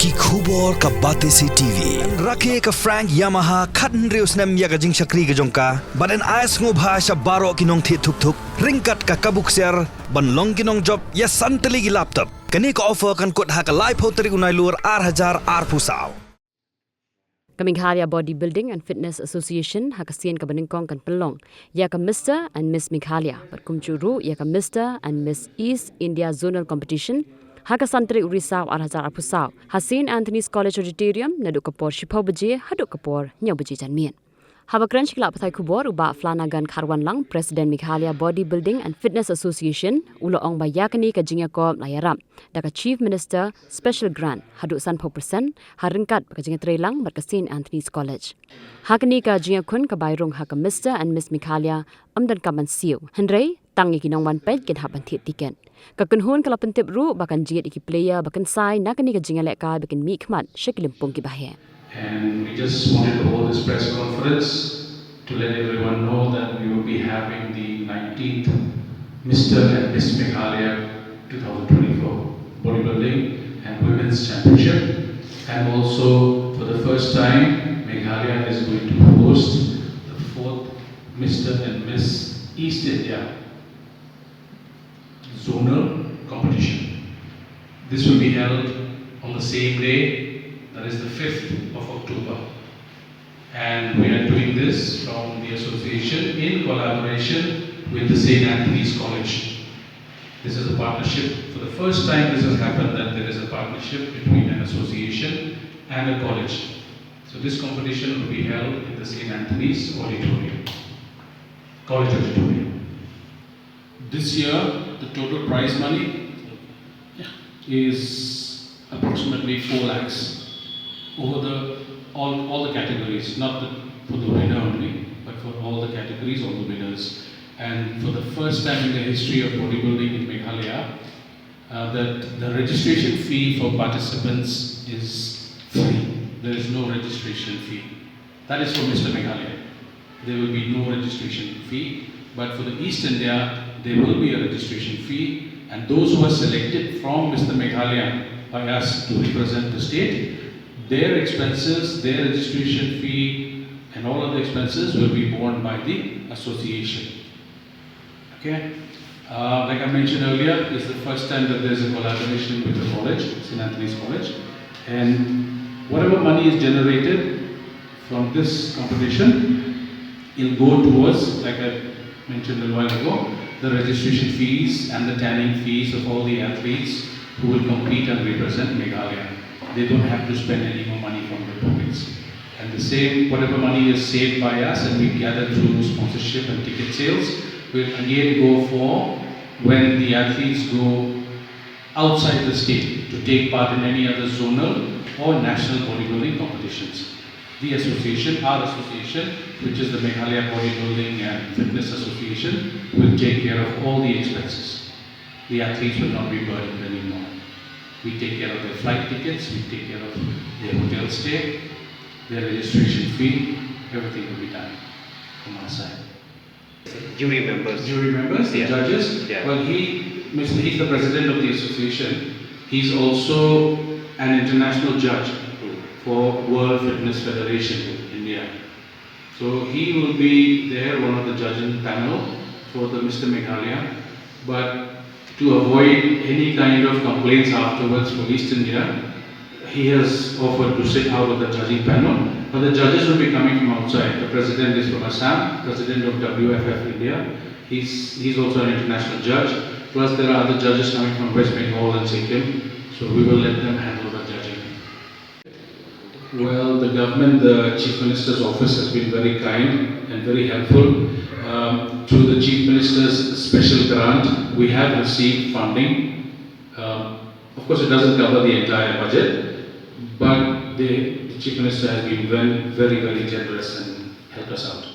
Ki khubor ka Batesi TV. Rakhe ka Frank Yamaha khatn reus nem ya ka jing shakri ka jongka. Baden ais ngo bhasha baro kinong thi thuk thuk. Ringkat ka kabuk ser ban long kinong job ya santali ki laptop. Kani ka offer kan kot ha ka live hoteri unai lur 8,000 pusau. Meghalaya Bodybuilding and Fitness Association hakasian kabaningkong kan pelong ya ka Mr. and Miss Meghalaya berkumcuru ya ka Mr. and Miss East India Zonal Competition hakasantri Urisau 8,000 pusau Hasin Anthony's College Auditorium naduk kapor shipau baje haduk kapor nyaw baje janmian Habakran shikla pathai kubor uba Flanagan Kharwan Lang President Meghalaya Bodybuilding and Fitness Association ulo ong bayakani ka jingya ko layaram daka Chief Minister Special Grant haduk san 4% haringkat ka jingya trelang berkasin Anthony's College hakani ka jingya kun ka bayrung ha ka Mr. and Miss Meghalaya amdan ka mansiu henrei tangi kinong wan page kin haban thit tiken ka kunhun kala pentip ru bakan jingya iki player bakan sai nakani ka jingya lekka bakan mi khmat shekilimpung ki bahe. And we just wanted to hold this press conference to let everyone know that we will be having the 19th Mr. and Miss Meghalaya 2024 Bodybuilding and Women's Championship. And also, for the first time, Meghalaya is going to host the 4th Mr. and Miss East India Zonal Competition. This will be held on the same day, that is the 5th of October. And we are doing this from the association in collaboration with the St. Anthony's College. This is a partnership. For the first time this has happened that there is a partnership between an association and a college. So this competition will be held in the St. Anthony's Auditorium, College Auditorium. This year the total prize money is approximately 4 lakhs. Over all the categories, not for the winner only, but for all the categories, all the winners. And for the first time in the history of bodybuilding in Meghalaya, that the registration fee for participants is free. There is no registration fee. That is for Mr. Meghalaya. There will be no registration fee, but for the East India, there will be a registration fee, and those who are selected from Mr. Meghalaya by us to represent the state, their expenses, their registration fee and all other expenses will be borne by the association. Okay? Like I mentioned earlier, it's the first time that there is a collaboration with the college, St. Anthony's College, and whatever money is generated from this competition, it will go towards, like I mentioned a while ago, the registration fees and the tanning fees of all the athletes who will compete and represent Meghalaya. They don't have to spend any more money from their pockets. And the same, whatever money is saved by us and we gather through sponsorship and ticket sales, will again go for when the athletes go outside the state to take part in any other zonal or national bodybuilding competitions. The association, our association, which is the Meghalaya Bodybuilding and Fitness Association, will take care of all the expenses. The athletes will not be burdened anymore. We take care of their flight tickets, we take care of their hotel stay, their registration fee, everything will be done from our side. Jury members, the judges. Yeah. Well, he's the president of the association. He's also an international judge for World Fitness Federation in India. So he will be there, one of the judging panel for the Mr. Meghalaya. But to avoid any kind of complaints afterwards for East India, he has offered to sit out of the judging panel, but the judges will be coming from outside. The president is from Assam, president of WFF India. He's also an international judge. Plus there are other judges coming from West Bengal and Sikkim, so we will let them handle the judging. Well, the government, the Chief Minister's office has been very kind and very helpful. Through the Chief Minister's special grant, we have received funding. Of course, it doesn't cover the entire budget, but the Chief Minister has been very, very generous and helped us out.